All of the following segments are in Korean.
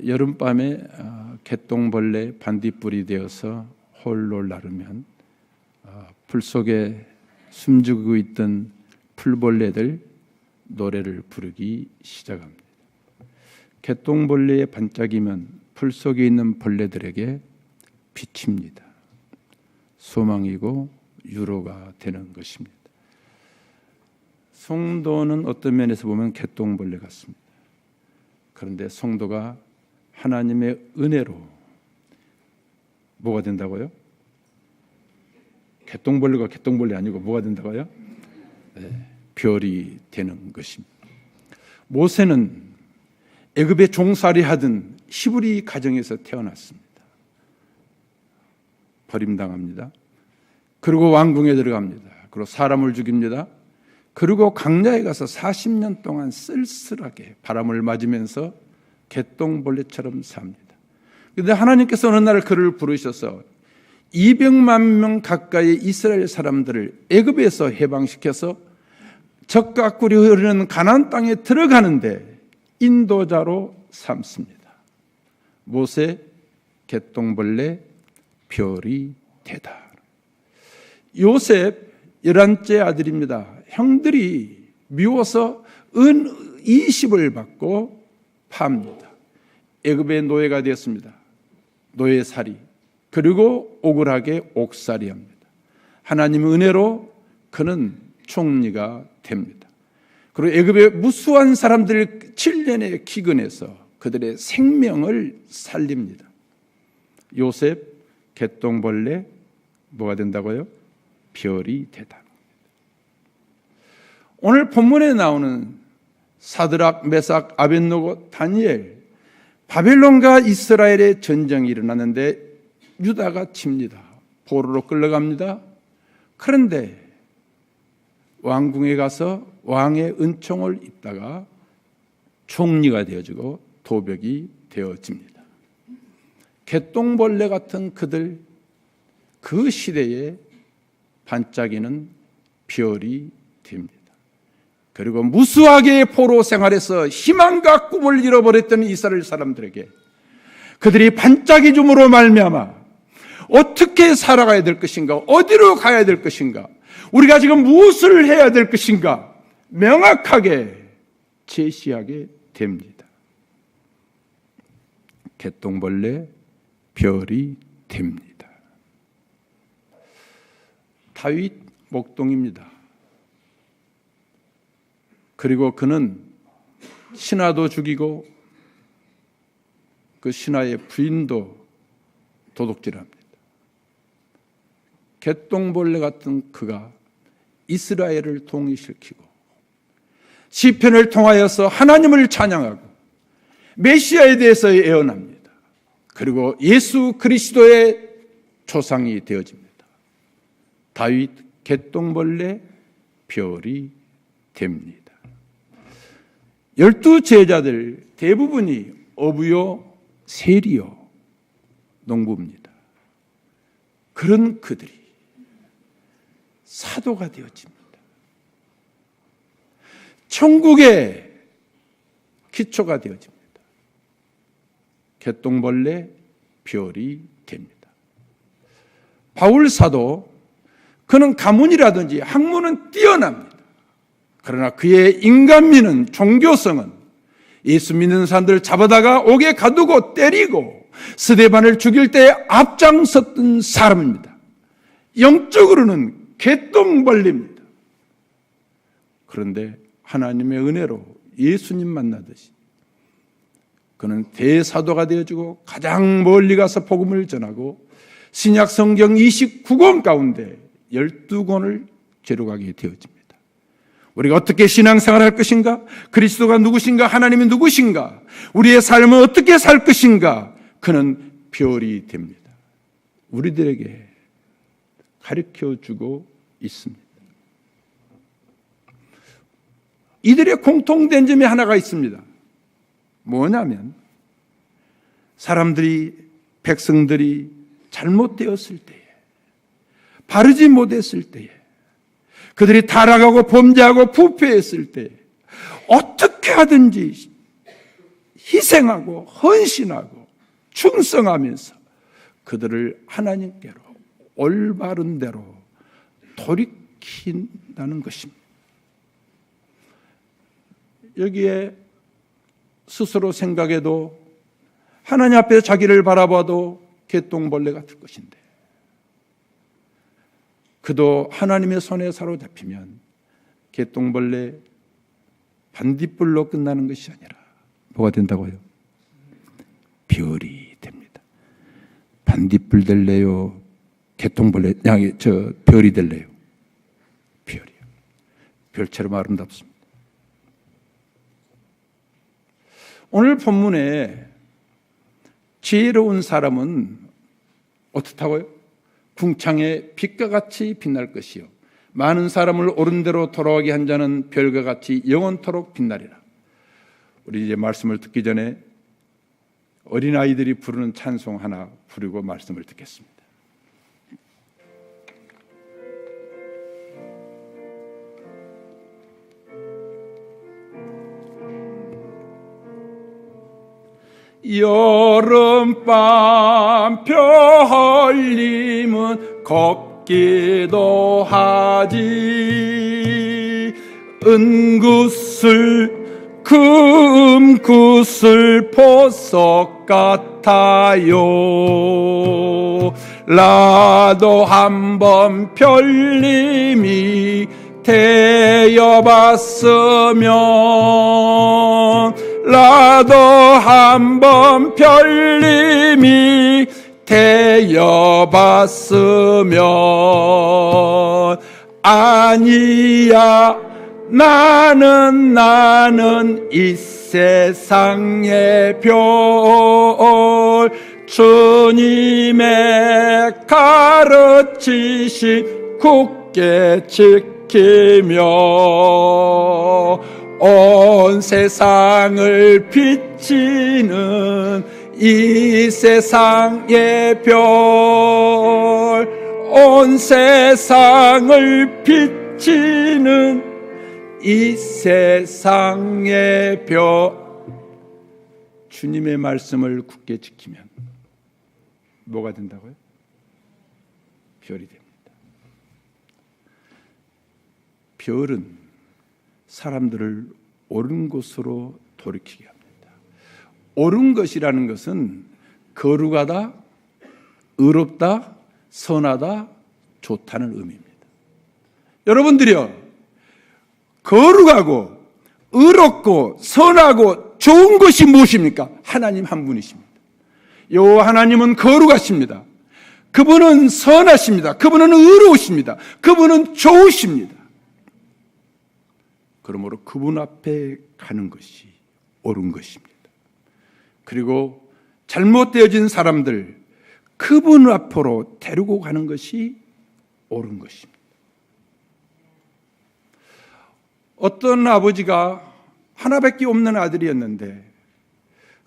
여름밤에 개똥벌레 반딧불이 되어서 홀로 나르면 풀 속에 숨죽이고 있던 풀벌레들 노래를 부르기 시작합니다. 개똥벌레의 반짝이면 풀 속에 있는 벌레들에게 빛입니다. 소망이고 위로가 되는 것입니다. 성도는 어떤 면에서 보면 개똥벌레 같습니다. 그런데 성도가 하나님의 은혜로 뭐가 된다고요? 개똥벌레가 개똥벌레 아니고 뭐가 된다고요? 네, 별이 되는 것입니다. 모세는 애굽에 종살이 하던 히브리 가정에서 태어났습니다. 버림당합니다. 그리고 왕궁에 들어갑니다. 그리고 사람을 죽입니다. 그리고 광야에 가서 40년 동안 쓸쓸하게 바람을 맞으면서 개똥벌레처럼 삽니다. 그런데 하나님께서 어느 날 그를 부르셔서 200만 명 가까이 이스라엘 사람들을 애굽에서 해방시켜서 적과 꿀이 흐르는 가나안 땅에 들어가는데 인도자로 삼습니다. 모세, 개똥벌레, 별이 되다. 요셉 11째 아들입니다. 형들이 미워서 은 20을 받고 팝니다. 애굽의 노예가 되었습니다. 노예살이. 그리고 억울하게 옥살이합니다. 하나님의 은혜로 그는 총리가 됩니다. 그리고 애굽의 무수한 사람들 7년의 기근에서 그들의 생명을 살립니다. 요셉, 개똥벌레, 뭐가 된다고요? 별이 되다. 오늘 본문에 나오는 사드락, 메삭, 아벳노고, 다니엘, 바벨론과 이스라엘의 전쟁이 일어났는데 유다가 칩니다. 포로로 끌려갑니다. 그런데 왕궁에 가서 왕의 은총을 입다가 총리가 되어지고 도벽이 되어집니다. 개똥벌레 같은 그들, 그 시대에 반짝이는 별이 됩니다. 그리고 무수하게 포로 생활에서 희망과 꿈을 잃어버렸던 이스라엘 사람들에게 그들이 반짝이줌으로 말미암아 어떻게 살아가야 될 것인가, 어디로 가야 될 것인가, 우리가 지금 무엇을 해야 될 것인가 명확하게 제시하게 됩니다. 개똥벌레, 별이 됩니다. 다윗 목동입니다. 그리고 그는 신하도 죽이고 그 신하의 부인도 도둑질합니다. 개똥벌레 같은 그가 이스라엘을 통일시키고 시편을 통하여서 하나님을 찬양하고 메시아에 대해서 예언합니다. 그리고 예수 그리스도의 조상이 되어집니다. 다윗 개똥벌레, 별이 됩니다. 12 제자들 대부분이 어부요, 세리요, 농부입니다. 그런 그들이 사도가 되어집니다. 천국의 기초가 되어집니다. 개똥벌레, 별이 됩니다. 바울 사도, 그는 가문이라든지 학문은 뛰어납니다. 그러나 그의 인간미는, 종교성은 예수 믿는 사람들을 잡아다가 옥에 가두고 때리고 스데반을 죽일 때 앞장섰던 사람입니다. 영적으로는 개똥벌레입니다. 그런데 하나님의 은혜로 예수님 만나듯이 그는 대사도가 되어지고 가장 멀리 가서 복음을 전하고 신약 성경 29권 가운데 12권을 기록하게 되어집니다. 우리가 어떻게 신앙생활할 것인가? 그리스도가 누구신가? 하나님이 누구신가? 우리의 삶은 어떻게 살 것인가? 그는 별이 됩니다. 우리들에게 가르쳐주고 있습니다. 이들의 공통된 점이 하나가 있습니다. 뭐냐면 백성들이 잘못되었을 때에, 바르지 못했을 때에, 그들이 타락하고 범죄하고 부패했을 때 어떻게 하든지 희생하고 헌신하고 충성하면서 그들을 하나님께로 올바른 대로 돌이킨다는 것입니다. 여기에 스스로 생각해도 하나님 앞에 자기를 바라봐도 개똥벌레 같을 것인데, 그도 하나님의 손에 사로잡히면 개똥벌레 반딧불로 끝나는 것이 아니라 뭐가 된다고요? 별이 됩니다. 반딧불 될래요? 개똥벌레, 별이 될래요? 별이요. 별처럼 아름답습니다. 오늘 본문에 지혜로운 사람은 어떻다고요? 궁창의 빛과 같이 빛날 것이요, 많은 사람을 옳은 대로 돌아가게 한 자는 별과 같이 영원토록 빛나리라. 우리 이제 말씀을 듣기 전에 어린아이들이 부르는 찬송 하나 부르고 말씀을 듣겠습니다. 여름밤 별님은 곱기도 하지, 은구슬 금구슬 보석 같아요. 나도 한번 별님이 되어봤으면, 나도 한번 별님이 되어봤으면, 아니야 나는 이 세상의 별 주님의 가르치신 굳게 지키며 온 세상을 비치는 이 세상의 별, 온 세상을 비치는 이 세상의 별. 주님의 말씀을 굳게 지키면 뭐가 된다고요? 별이 됩니다. 별은 사람들을 옳은 곳으로 돌이키게 합니다. 옳은 것이라는 것은 거룩하다, 의롭다, 선하다, 좋다는 의미입니다. 여러분들이요, 거룩하고 의롭고 선하고 좋은 것이 무엇입니까? 하나님 한 분이십니다. 요 하나님은 거룩하십니다. 그분은 선하십니다. 그분은 의로우십니다. 그분은 좋으십니다. 그러므로 그분 앞에 가는 것이 옳은 것입니다. 그리고 잘못되어진 사람들, 그분 앞으로 데리고 가는 것이 옳은 것입니다. 어떤 아버지가 하나밖에 없는 아들이었는데,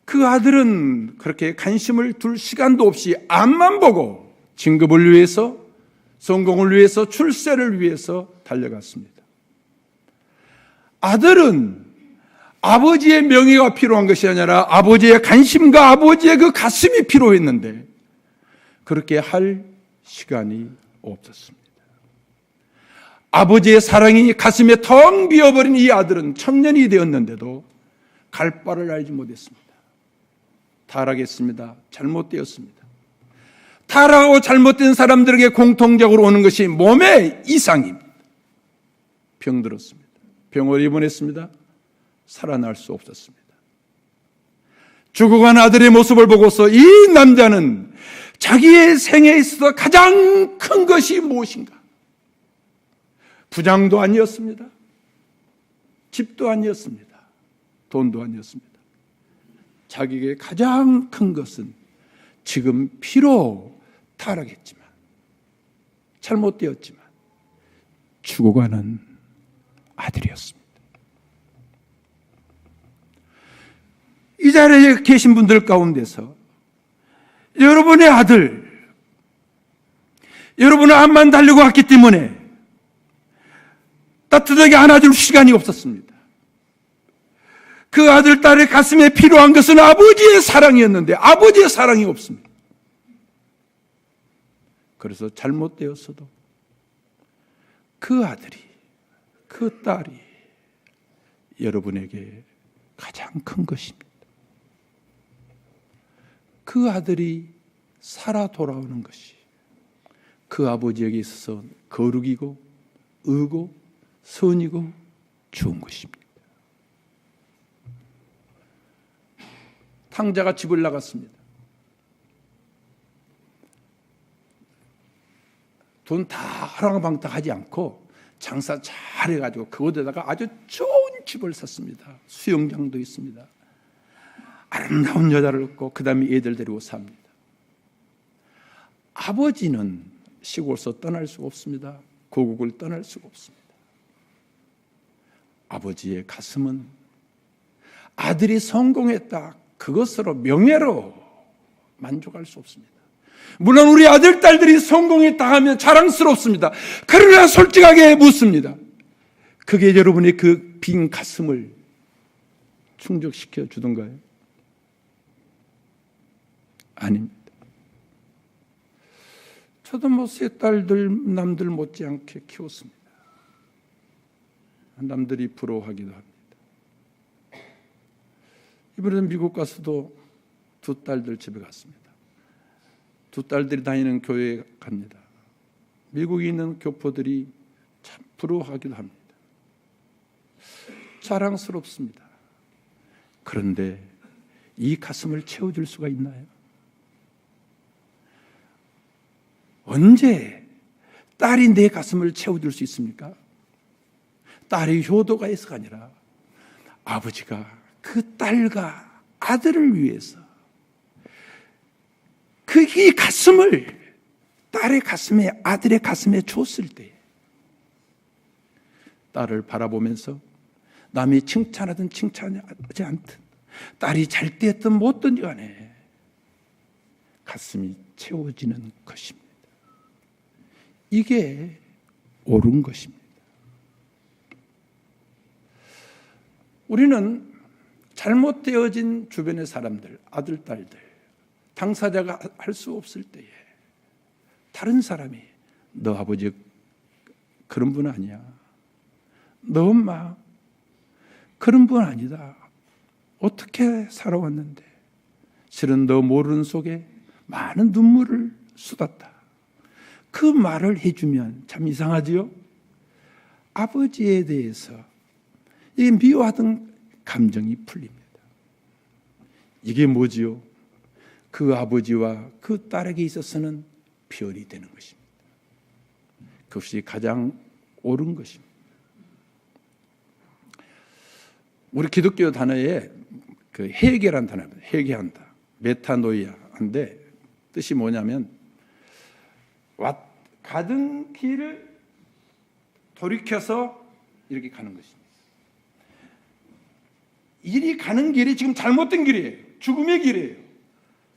그 아들은 그렇게 관심을 둘 시간도 없이 앞만 보고 진급을 위해서, 성공을 위해서, 출세를 위해서 달려갔습니다. 아들은 아버지의 명예가 필요한 것이 아니라 아버지의 관심과 아버지의 그 가슴이 필요했는데 그렇게 할 시간이 없었습니다. 아버지의 사랑이 가슴에 텅 비어버린 이 아들은 청년이 되었는데도 갈 바를 알지 못했습니다. 타락했습니다. 잘못되었습니다. 타락하고 잘못된 사람들에게 공통적으로 오는 것이 몸의 이상입니다. 병들었습니다. 병을 입원했습니다. 살아날 수 없었습니다. 죽어간 아들의 모습을 보고서 이 남자는 자기의 생에 있어서 가장 큰 것이 무엇인가? 부장도 아니었습니다. 집도 아니었습니다. 돈도 아니었습니다. 자기에게 가장 큰 것은 지금 피로 타락했지만, 잘못되었지만 죽어가는 아들이었습니다. 이 자리에 계신 분들 가운데서 여러분의 아들, 여러분은 암만 달리고 왔기 때문에 따뜻하게 안아줄 시간이 없었습니다. 그 아들, 딸의 가슴에 필요한 것은 아버지의 사랑이었는데 아버지의 사랑이 없습니다. 그래서 잘못되었어도 그 아들이, 그 딸이 여러분에게 가장 큰 것입니다. 그 아들이 살아 돌아오는 것이 그 아버지에게 있어서 거룩이고 의고 선이고 좋은 것입니다. 탕자가 집을 나갔습니다. 돈 다 허랑방탕하지 않고 장사 잘 해가지고 그곳에다가 아주 좋은 집을 샀습니다. 수영장도 있습니다. 아름다운 여자를 얻고 그 다음에 애들 데리고 삽니다. 아버지는 시골에서 떠날 수가 없습니다. 고국을 떠날 수가 없습니다. 아버지의 가슴은 아들이 성공했다, 그것으로 명예로 만족할 수 없습니다. 물론 우리 아들, 딸들이 성공했다 하면 자랑스럽습니다. 그러나 솔직하게 묻습니다. 그게 여러분의 그 빈 가슴을 충족시켜 주던가요? 아닙니다. 저도 세 딸들 남들 못지않게 키웠습니다. 남들이 부러워하기도 합니다. 이번에 미국 가서도 두 딸들 집에 갔습니다. 두 딸들이 다니는 교회에 갑니다. 미국에 있는 교포들이 참 부러워하기도 합니다. 자랑스럽습니다. 그런데 이 가슴을 채워줄 수가 있나요? 언제 딸이 내 가슴을 채워줄 수 있습니까? 딸의 효도가 있어가 아니라 아버지가 그 딸과 아들을 위해서 그 이 가슴을 딸의 가슴에, 아들의 가슴에 줬을 때 딸을 바라보면서 남이 칭찬하든 칭찬하지 않든 딸이 잘 되었든 못든 간에 가슴이 채워지는 것입니다. 이게 옳은 것입니다. 우리는 잘못되어진 주변의 사람들, 아들, 딸들, 당사자가 할 수 없을 때에 다른 사람이 너 아버지 그런 분 아니야, 너 엄마 그런 분 아니다, 어떻게 살아왔는데 실은 너 모르는 속에 많은 눈물을 쏟았다, 그 말을 해주면 참 이상하지요? 아버지에 대해서 이 미워하던 감정이 풀립니다. 이게 뭐지요? 그 아버지와 그 딸에게 있어서는 별이 되는 것입니다. 그것이 가장 옳은 것입니다. 우리 기독교 단어에 그 회개란 단어입니다. 회개한다, 메타노이아인데 뜻이 뭐냐면 가던 길을 돌이켜서 이렇게 가는 것입니다. 이리 가는 길이 지금 잘못된 길이에요. 죽음의 길이에요.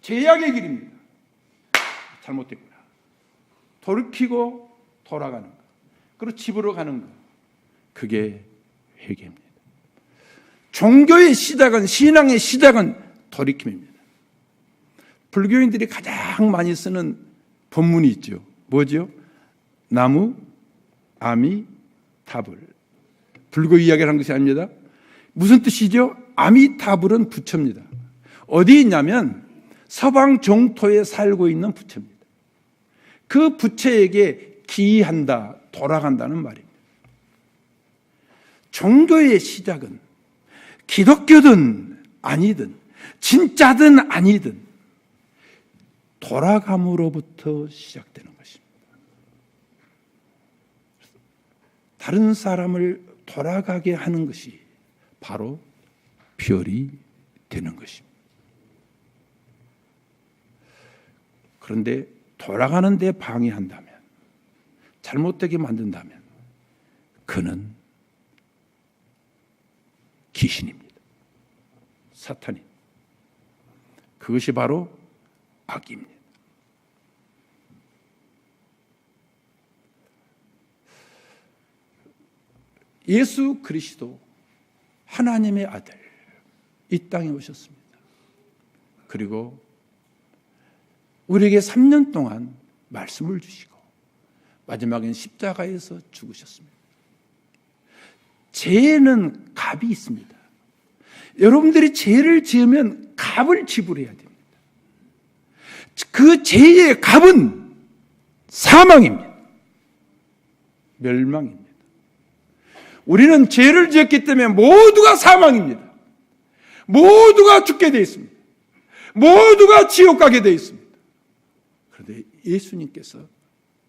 죄악의 길입니다. 잘못됐구나. 돌이키고 돌아가는 것, 그리고 집으로 가는 것, 그게 회개입니다. 종교의 시작은, 신앙의 시작은 돌이킴입니다. 불교인들이 가장 많이 쓰는 본문이 있죠. 뭐죠? 나무, 아미, 타불. 불교 이야기를 한 것이 아닙니다. 무슨 뜻이죠? 아미타불은 부처입니다. 어디 있냐면 서방 정토에 살고 있는 부처입니다. 그 부처에게 기한다, 돌아간다는 말입니다. 종교의 시작은 기독교든 아니든 진짜든 아니든 돌아감으로부터 시작되는 것입니다. 다른 사람을 돌아가게 하는 것이 바로 별이 되는 것입니다. 그런데 돌아가는 데 방해한다면, 잘못되게 만든다면 그는 귀신입니다. 사탄입니다. 그것이 바로 악입니다. 예수 그리스도 하나님의 아들, 이 땅에 오셨습니다. 그리고 우리에게 3년 동안 말씀을 주시고 마지막엔 십자가에서 죽으셨습니다. 죄에는 값이 있습니다. 여러분들이 죄를 지으면 값을 지불해야 됩니다. 그 죄의 값은 사망입니다. 멸망입니다. 우리는 죄를 지었기 때문에 모두가 사망입니다. 모두가 죽게 되어 있습니다. 모두가 지옥 가게 되어 있습니다. 그런데 예수님께서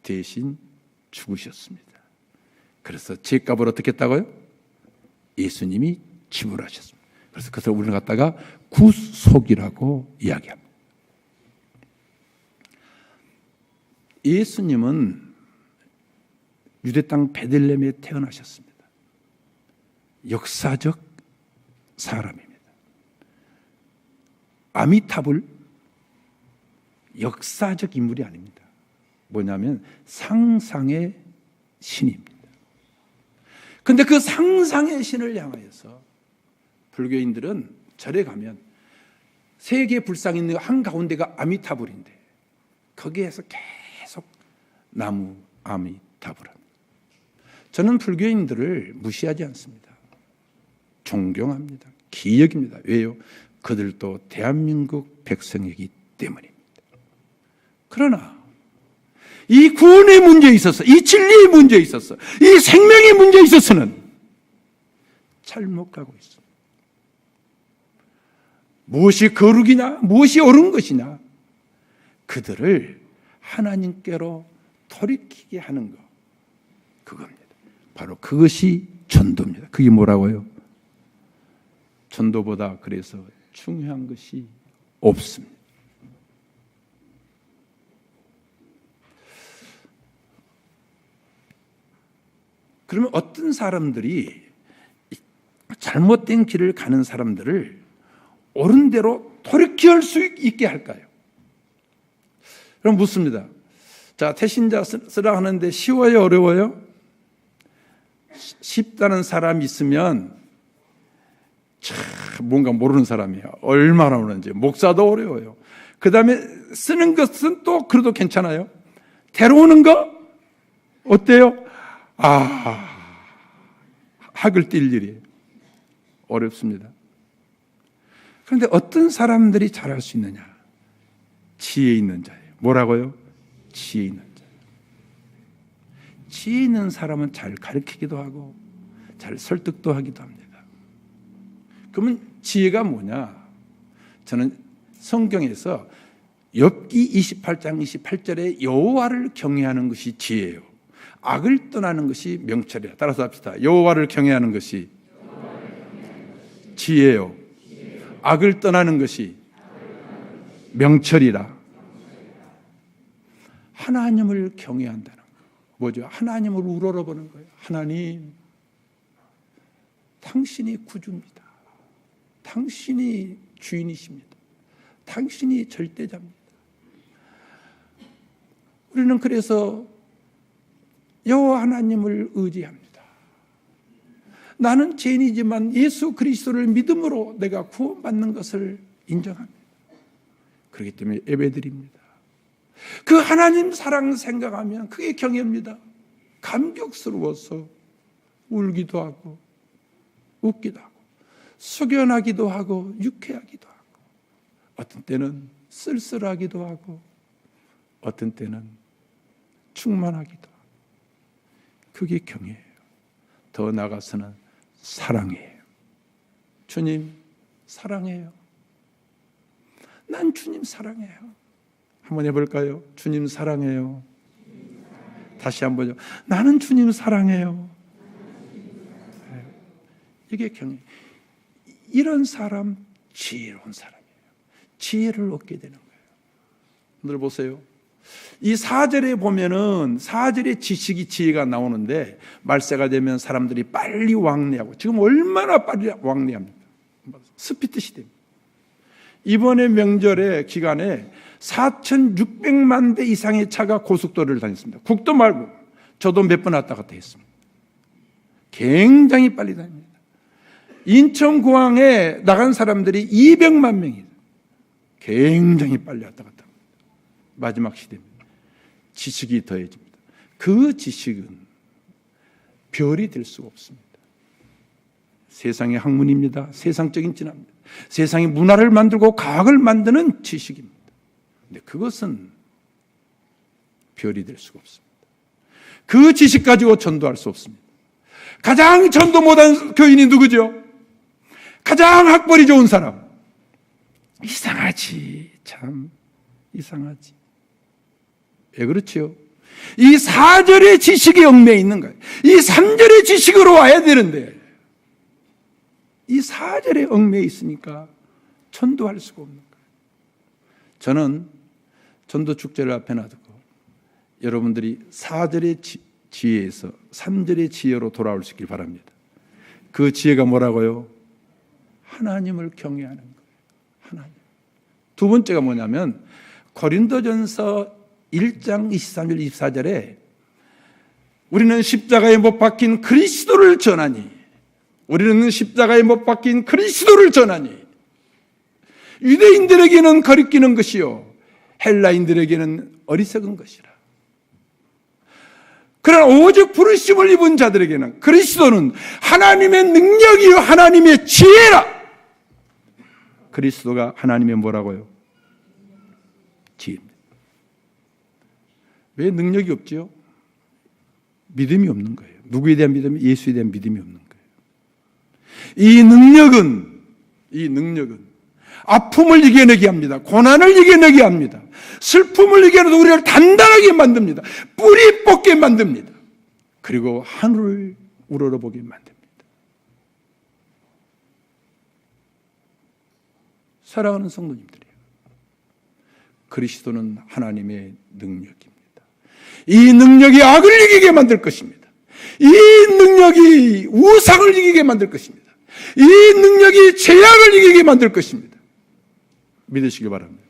대신 죽으셨습니다. 그래서 죄값을 어떻게 했다고요? 예수님이 지불하셨습니다. 그래서 그것을 우리는 갖다가 구속이라고 이야기합니다. 예수님은 유대 땅 베들레헴에 태어나셨습니다. 역사적 사람입니다. 아미타불 역사적 인물이 아닙니다. 뭐냐면 상상의 신입니다. 그런데 그 상상의 신을 향하여서 불교인들은 절에 가면 세 개의 불상이 있는 한가운데가 아미타불인데 거기에서 계속 나무 아미타불합니다. 저는 불교인들을 무시하지 않습니다. 존경합니다. 기억입니다. 왜요? 그들도 대한민국 백성이기 때문입니다. 그러나 이 구원의 문제에 있어서, 이 진리의 문제에 있어서, 이 생명의 문제에 있어서는 잘못 가고 있습니다. 무엇이 거룩이냐, 무엇이 옳은 것이냐, 그들을 하나님께로 돌이키게 하는 것, 그겁니다. 바로 그것이 전도입니다. 그게 뭐라고요? 전도보다 그래서 중요한 것이 없습니다. 그러면 어떤 사람들이 잘못된 길을 가는 사람들을 옳은 대로 돌이킬 수 있게 할까요? 그럼 묻습니다. 자, 태신자 쓰라 하는데 쉬워요, 어려워요? 쉽다는 사람이 있으면 참 뭔가 모르는 사람이에요. 얼마나 어려운지. 목사도 어려워요. 그 다음에 쓰는 것은 또 그래도 괜찮아요. 데려오는 거 어때요? 학을 띨 일이에요. 어렵습니다. 그런데 어떤 사람들이 잘할 수 있느냐? 지혜 있는 자예요. 뭐라고요? 지혜 있는 자. 지혜 있는 사람은 잘 가르치기도 하고 잘 설득도 하기도 합니다. 그러면 지혜가 뭐냐? 저는 성경에서 욥기 28장 28절에 여호와를 경외하는 것이 지혜예요. 악을 떠나는 것이 명철이야. 따라서 합시다. 여호와를 경외하는 것이 지혜요. 악을 떠나는 것이 명철이라. 하나님을 경외한다는 거. 뭐죠? 하나님을 우러러보는 거예요. 하나님, 당신이 구주입니다. 당신이 주인이십니다. 당신이 절대자입니다. 우리는 그래서 여호와 하나님을 의지합니다. 나는 죄인이지만 예수 그리스도를 믿음으로 내가 구원받는 것을 인정합니다. 그렇기 때문에 예배드립니다. 그 하나님 사랑 생각하면 그게 경외입니다. 감격스러워서 울기도 하고 웃기도 하고 숙연하기도 하고 유쾌하기도 하고 어떤 때는 쓸쓸하기도 하고 어떤 때는 충만하기도 하고 그게 경외예요. 더 나아가서는 사랑이에요. 주님 사랑해요. 난 주님 사랑해요. 한번 해볼까요? 주님 사랑해요. 다시 한번요. 나는 주님 사랑해요. 이게 경외. 이런 사람 지혜로운 사람이에요. 지혜를 얻게 되는 거예요. 오늘 보세요. 이 4절에 보면은 4절에 지식이 지혜가 나오는데 말세가 되면 사람들이 빨리 왕래하고 지금 얼마나 빨리 왕래합니까? 스피드 시대입니다. 이번에 명절의 기간에 4,600만 대 이상의 차가 고속도로를 다녔습니다. 국도 말고 저도 몇 번 왔다 갔다 했습니다. 굉장히 빨리 다닙니다. 인천공항에 나간 사람들이 200만 명이 굉장히 빨리 왔다 갔다 합니다. 마지막 시대입니다. 지식이 더해집니다. 그 지식은 별이 될 수가 없습니다. 세상의 학문입니다. 세상적인 진화입니다. 세상의 문화를 만들고 과학을 만드는 지식입니다. 근데 그것은 별이 될 수가 없습니다. 그 지식 가지고 전도할 수 없습니다. 가장 전도 못한 교인이 누구죠? 가장 학벌이 좋은 사람. 이상하지. 참 이상하지. 왜 그렇지요? 이 4절의 지식이 얽매여 있는 거예요. 이 3절의 지식으로 와야 되는데 이 4절에 얽매여 있으니까 전도할 수가 없는 거예요. 저는 전도 축제를 앞에 놔두고 여러분들이 4절의 지혜에서 3절의 지혜로 돌아올 수 있길 바랍니다. 그 지혜가 뭐라고요? 하나님을 경외하는 거예요. 하나님. 두 번째가 뭐냐면 고린도전서 1장 23절 24절에 우리는 십자가에 못 박힌 그리스도를 전하니 우리는 십자가에 못 박힌 그리스도를 전하니 유대인들에게는 거리끼는 것이요 헬라인들에게는 어리석은 것이라. 그러나 오직 부르심을 입은 자들에게는 그리스도는 하나님의 능력이요 하나님의 지혜라. 그리스도가 하나님의 뭐라고요? 지혜입니다. 왜 능력이 없지요? 믿음이 없는 거예요. 누구에 대한 믿음이? 예수에 대한 믿음이 없는 거예요. 이 능력은 아픔을 이겨내게 합니다. 고난을 이겨내게 합니다. 슬픔을 이겨내서 우리를 단단하게 만듭니다. 뿌리 뽑게 만듭니다. 그리고 하늘을 우러러보게 만듭니다. 사랑하는 성도님들이요, 그리스도는 하나님의 능력입니다. 이 능력이 악을 이기게 만들 것입니다. 이 능력이 우상을 이기게 만들 것입니다. 이 능력이 죄악을 이기게 만들 것입니다. 믿으시기 바랍니다.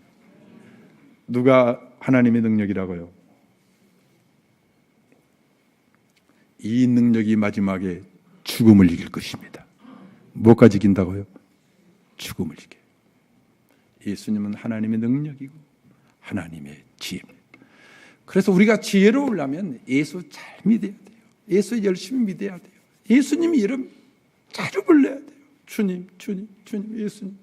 누가 하나님의 능력이라고요? 이 능력이 마지막에 죽음을 이길 것입니다. 무엇까지 이긴다고요? 죽음을 이겨. 예수님은 하나님의 능력이고 하나님의 지혜입니다. 그래서 우리가 지혜로우려면 예수 잘 믿어야 돼요. 예수 열심히 믿어야 돼요. 예수님 이름 자주 불러야 돼요. 주님, 주님, 주님, 예수님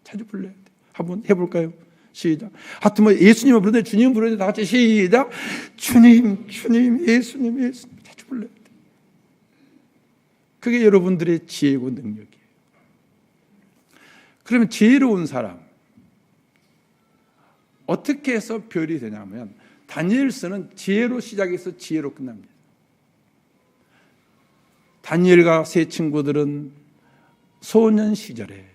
자주 불러야 돼요. 한번 해볼까요? 시작. 하여튼 뭐 예수님을 부르는데 주님 부르는데 다 같이 시작. 주님, 주님, 예수님, 예수님 자주 불러야 돼요. 그게 여러분들의 지혜고 능력이에요. 그러면 지혜로운 사람 어떻게 해서 별이 되냐면 다니엘서는 지혜로 시작해서 지혜로 끝납니다. 다니엘과 세 친구들은 소년 시절에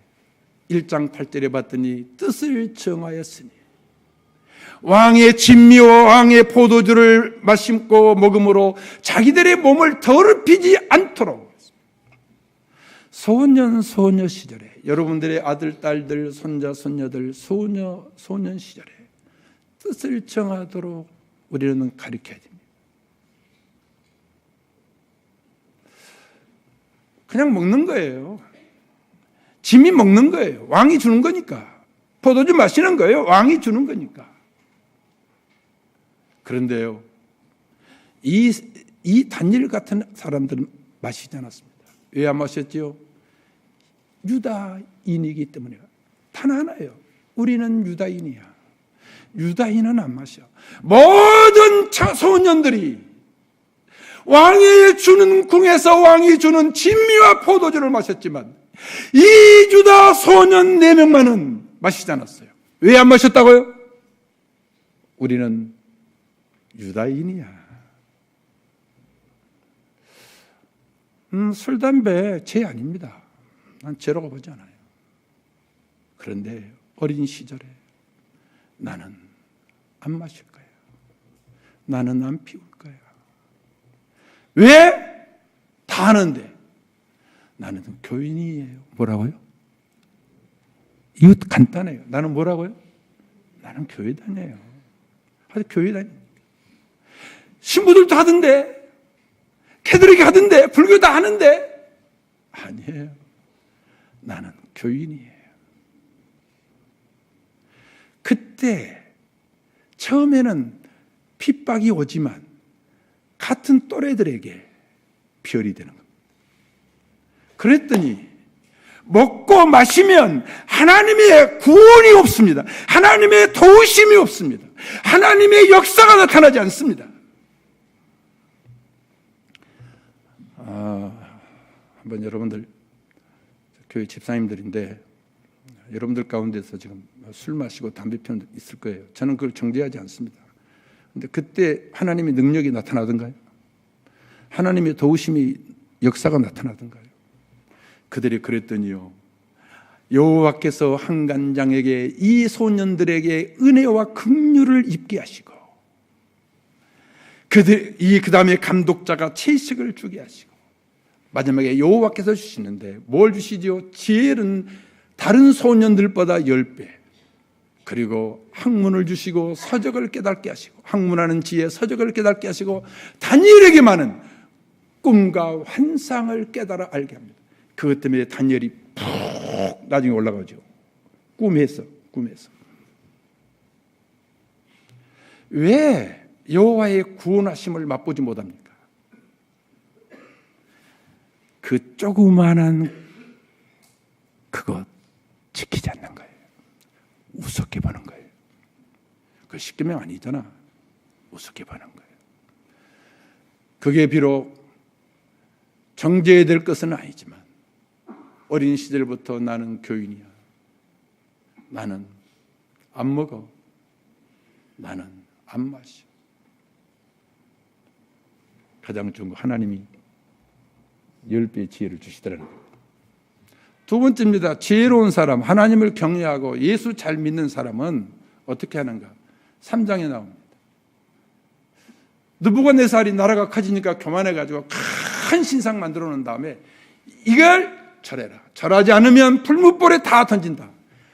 1장 8절에 봤더니 뜻을 정하였으니 왕의 진미와 왕의 포도주를 마심고 먹음으로 자기들의 몸을 더럽히지 않도록. 소년 시절에 여러분들의 아들, 딸들, 손자, 손녀들 소년 시절에 뜻을 정하도록 우리는 가르쳐야 됩니다. 그냥 먹는 거예요. 짐이 먹는 거예요. 왕이 주는 거니까. 포도주 마시는 거예요. 왕이 주는 거니까. 그런데요, 이 다니엘 같은 사람들은 마시지 않았습니다. 왜 안 마셨지요? 유다인이기 때문에. 단 하나예요. 우리는 유다인이야. 유다인은 안 마셔. 모든 소년들이 왕이 주는 궁에서 왕이 주는 진미와 포도주를 마셨지만 이 유다 소년 4명만은 마시지 않았어요. 왜 안 마셨다고요? 우리는 유다인이야. 술, 담배 죄 아닙니다. 난 죄라고 보지 않아요. 그런데 어린 시절에 나는 안 마실 거야. 나는 안 피울 거야. 왜? 다 아는데 나는 교인이에요. 뭐라고요? 이거 간단해요. 나는 뭐라고요? 나는 교회 다녀요. 교회 다녀요. 신부들도 하던데, 캐톨릭 하던데, 불교 다 하는데 아니에요. 나는 교인이에요. 그때 처음에는 핍박이 오지만 같은 또래들에게 별이 되는 겁니다. 그랬더니 먹고 마시면 하나님의 구원이 없습니다. 하나님의 도우심이 없습니다. 하나님의 역사가 나타나지 않습니다. 한번 여러분들 교회 집사님들인데 여러분들 가운데서 지금 술 마시고 담배 피우는 분 있을 거예요. 저는 그걸 정죄하지 않습니다. 그런데 그때 하나님의 능력이 나타나던가요? 하나님의 도우심이 역사가 나타나던가요? 그들이 그랬더니요, 여호와께서 한간장에게 이 소년들에게 은혜와 긍휼을 입게 하시고 그 다음에 감독자가 채식을 주게 하시고 마지막에 여호와께서 주시는데 뭘 주시죠? 지혜는 다른 소년들보다 10배, 그리고 학문을 주시고 서적을 깨닫게 하시고, 학문하는 지혜, 서적을 깨닫게 하시고, 다니엘에게만은 꿈과 환상을 깨달아 알게 합니다. 그것 때문에 다니엘이 푹 나중에 올라가죠. 꿈에서. 왜 여호와의 구원하심을 맛보지 못합니까? 그 조그만한 그것 지키지 않는 거예요. 우습게 보는 거예요. 그 십계명 아니잖아. 우습게 보는 거예요. 그게 비록 정죄해야 될 것은 아니지만 어린 시절부터 나는 교인이야. 나는 안 먹어. 나는 안 마셔. 가장 좋은 거 하나님이 10배의 지혜를 주시더라는 거예요. 두 번째입니다. 지혜로운 사람, 하나님을 경외하고 예수 잘 믿는 사람은 어떻게 하는가? 3장에 나옵니다. 느부갓네살이 나라가 커지니까 교만해가지고 큰 신상 만들어 놓은 다음에 이걸 절해라. 절하지 않으면 불못불에 다 던진다.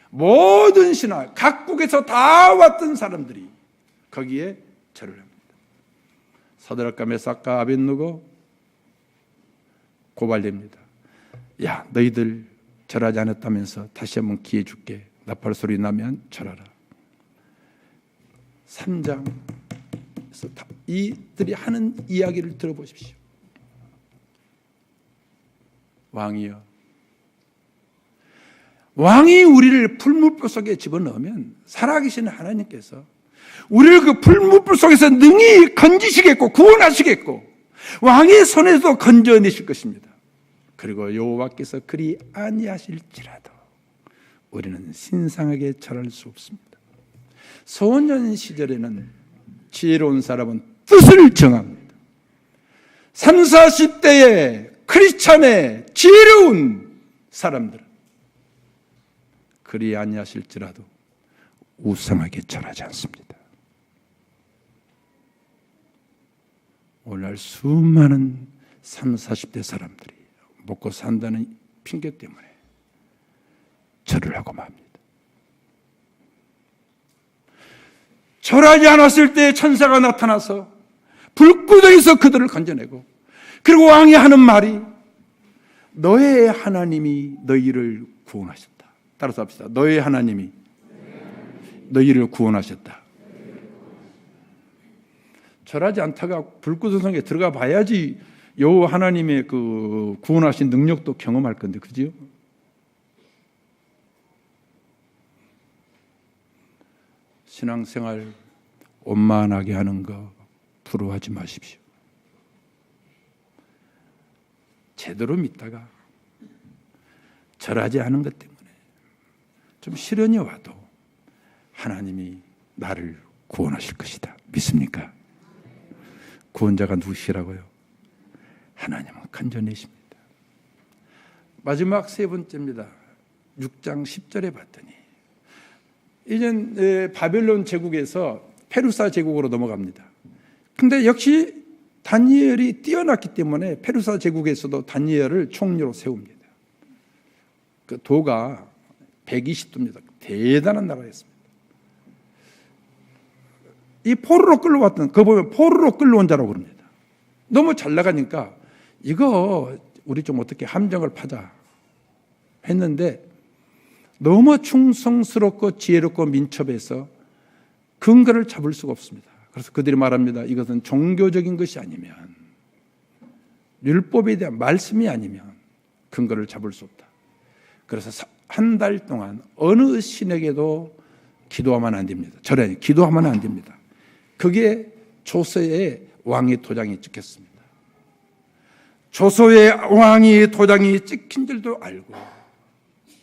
모든 신하, 각국에서 다 왔던 사람들이 거기에 절을 합니다. 사드락과 메삭과 아벳느고 고발됩니다. 야, 너희들 절하지 않았다면서 다시 한번 기회 줄게. 나팔 소리 나면 절하라. 3장에서 이들이 하는 이야기를 들어보십시오. 왕이 우리를 풀무불 속에 집어넣으면 살아계신 하나님께서 우리를 그 풀무불 속에서 능히 건지시겠고 구원하시겠고 왕의 손에서 건져내실 것입니다. 그리고 여호와께서 그리 아니하실지라도 우리는 신상하게 절할 수 없습니다. 소년 시절에는 지혜로운 사람은 뜻을 정합니다. 30, 40대의 크리스찬의 지혜로운 사람들은 그리 아니하실지라도 우상하게 절하지 않습니다. 오늘날 수많은 30, 40대 사람들이 먹고 산다는 핑계 때문에 절을 하고 맙니다. 절하지 않았을 때 천사가 나타나서 불구덩이에서 그들을 건져내고, 그리고 왕이 하는 말이 너의 하나님이 너희를 구원하셨다. 따라서 합시다. 너의 하나님이 너희를 구원하셨다. 절하지 않다가 불구덩이에 들어가 봐야지 여호와 하나님의 그 구원하신 능력도 경험할 건데, 그지요? 신앙생활 원만하게 하는 거 부러워하지 마십시오. 제대로 믿다가 절하지 않은 것 때문에 좀 시련이 와도 하나님이 나를 구원하실 것이다. 믿습니까? 구원자가 누구시라고요? 하나님은 건져내십니다. 마지막 세 번째입니다. 6장 10절에 봤더니 이제 바벨론 제국에서 페르사 제국으로 넘어갑니다. 근데 역시 다니엘이 뛰어났기 때문에 페르사 제국에서도 다니엘을 총리로 세웁니다. 그 도가 120도입니다. 대단한 나라였습니다. 이 포로로 끌려왔던, 그거 보면 포로로 끌려온 자라고 그럽니다. 너무 잘 나가니까 이거 우리 좀 어떻게 함정을 파자. 했는데 너무 충성스럽고 지혜롭고 민첩해서 근거를 잡을 수가 없습니다. 그래서 그들이 말합니다. 이것은 종교적인 것이 아니면, 율법에 대한 말씀이 아니면 근거를 잡을 수 없다. 그래서 한 달 동안 어느 신에게도 기도하면 안 됩니다. 절에 기도하면 안 됩니다. 그게 조서의 왕의 도장이 찍혔습니다. 조서의 왕의 도장이 찍힌 줄도 알고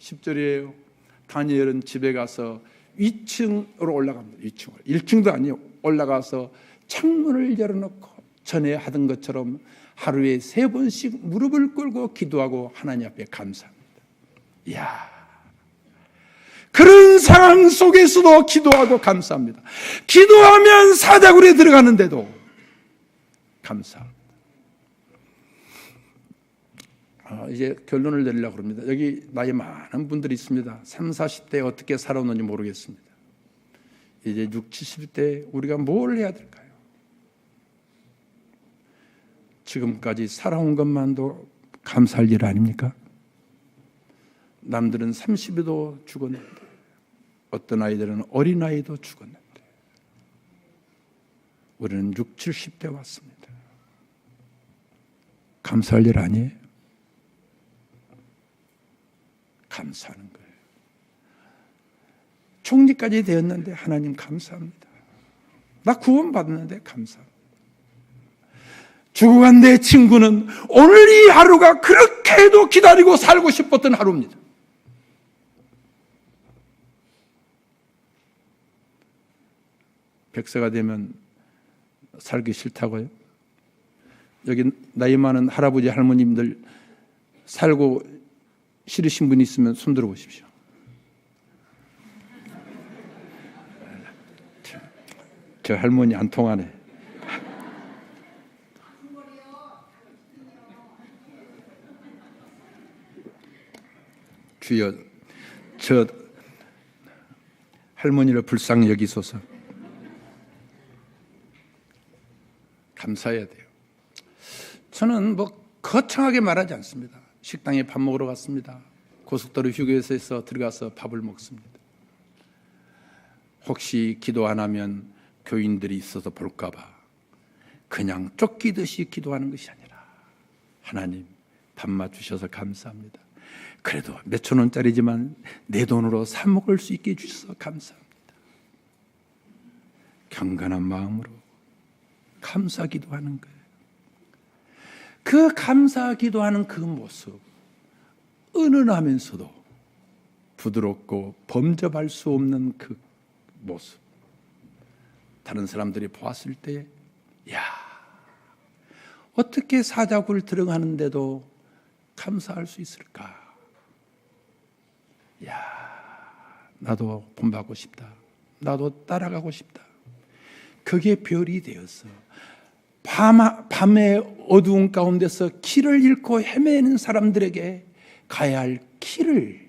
10절이에요. 다니엘은 집에 가서 위층으로 올라갑니다. 1층도 아니에요. 올라가서 창문을 열어놓고 전에 하던 것처럼 하루에 3번씩 무릎을 꿇고 기도하고 하나님 앞에 감사합니다. 이야, 그런 상황 속에서도 기도하고 감사합니다. 기도하면 사자굴에 들어가는데도 감사합니다. 이제 결론을 내리려고 합니다. 여기 나이 많은 분들이 있습니다. 30, 40대 어떻게 살아오는지 모르겠습니다. 이제 60, 70대 우리가 뭘 해야 될까요? 지금까지 살아온 것만도 감사할 일 아닙니까? 남들은 30에도 죽었는데, 어떤 아이들은 어린아이도 죽었는데 우리는 60, 70대 왔습니다. 감사할 일 아니에요? 감사하는 거예요. 총리까지 되었는데 하나님 감사합니다. 나 구원받았는데 감사합니다. 죽어간 내 친구는 오늘 이 하루가 그렇게도 기다리고 살고 싶었던 하루입니다. 백세가 되면 살기 싫다고요? 여기 나이 많은 할아버지 할머님들 살고 싫으신 분이 있으면 손 들어 보십시오. 저 할머니 안 통하네. 주여, 저 할머니를 불쌍히 여기소서. 감사해야 돼요. 저는 거창하게 말하지 않습니다. 식당에 밥 먹으러 갔습니다. 고속도로 휴게소에서 들어가서 밥을 먹습니다. 혹시 기도 안 하면 교인들이 있어서 볼까 봐 그냥 쫓기듯이 기도하는 것이 아니라, 하나님 밥맛 주셔서 감사합니다. 그래도 몇천 원짜리지만 내 돈으로 사 먹을 수 있게 해주셔서 감사합니다. 경건한 마음으로 감사 기도하는 거예요. 그 감사 기도하는 그 모습, 은은하면서도 부드럽고 범접할 수 없는 그 모습, 다른 사람들이 보았을 때, 야, 어떻게 사자굴 들어가는데도 감사할 수 있을까? 야, 나도 본받고 싶다. 나도 따라가고 싶다. 그게 별이 되어서 밤의 어두운 가운데서 길을 잃고 헤매는 사람들에게 가야 할 길을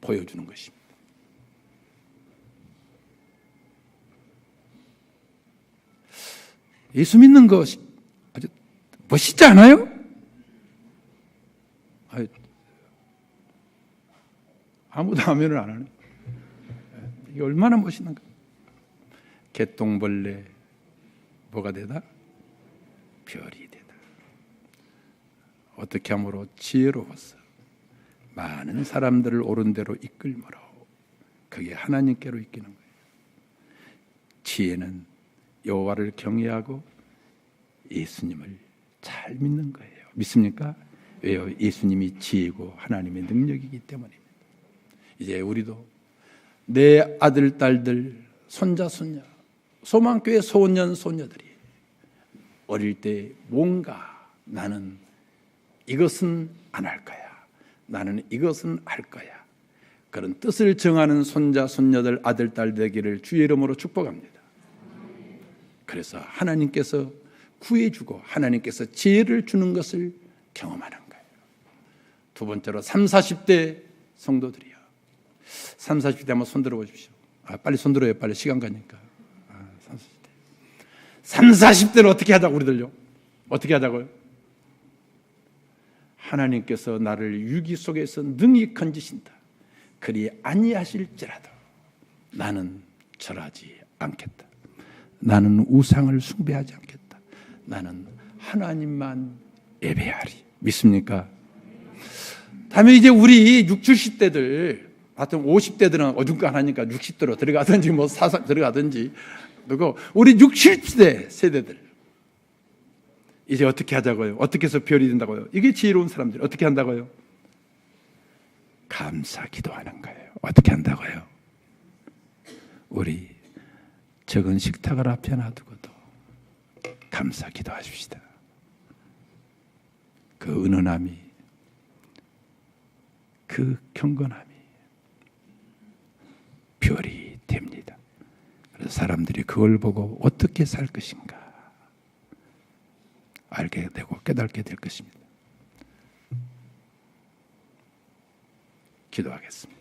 보여주는 것입니다. 예수 믿는 거 아주 멋있지 않아요? 아무도 아멘을 안 하네. 이게 얼마나 멋있는가. 개똥벌레 뭐가 되다? 별이 되다. 어떻게 함으로? 지혜로워서 많은 사람들을 옳은 대로 이끌므로. 그게 하나님께로 이끄는 거예요. 지혜는 여호와를 경외하고 예수님을 잘 믿는 거예요. 믿습니까? 왜요? 예수님이 지혜고 하나님의 능력이기 때문입니다. 이제 우리도 내 아들, 딸들, 손자, 손녀, 소망교회 소년, 소녀들이 어릴 때 뭔가 나는 이것은 안 할 거야, 나는 이것은 할 거야, 그런 뜻을 정하는 손자, 손녀들, 아들, 딸 되기를 주의 이름으로 축복합니다. 그래서 하나님께서 구해주고 하나님께서 지혜를 주는 것을 경험하는 거예요. 두 번째로 30, 40대 성도들이요. 30, 40대 한번 손 들어 보십시오. 빨리 손 들어요. 빨리 시간 가니까. 30, 40대는 어떻게 하자고 우리들요? 어떻게 하자고요? 하나님께서 나를 유기 속에서 능히 건지신다. 그리 아니하실지라도 나는 절하지 않겠다. 나는 우상을 숭배하지 않겠다. 나는 하나님만 예배하리. 믿습니까? 다음에 이제 우리 60, 70대들, 하여튼 50대들은 어중간하니까 60대로 들어가든지 뭐 사상 들어가든지, 그리고 우리 60, 70대 세대들 이제 어떻게 하자고요? 어떻게 해서 별이 된다고요? 이게 지혜로운 사람들 어떻게 한다고요? 감사 기도하는 거예요. 어떻게 한다고요? 우리 적은 식탁을 앞에 놔두고도 감사 기도하십시다. 그 은은함이, 그 경건함이 별이 됩니다. 그래서 사람들이 그걸 보고 어떻게 살 것인가 알게 되고 깨닫게 될 것입니다. 기도하겠습니다.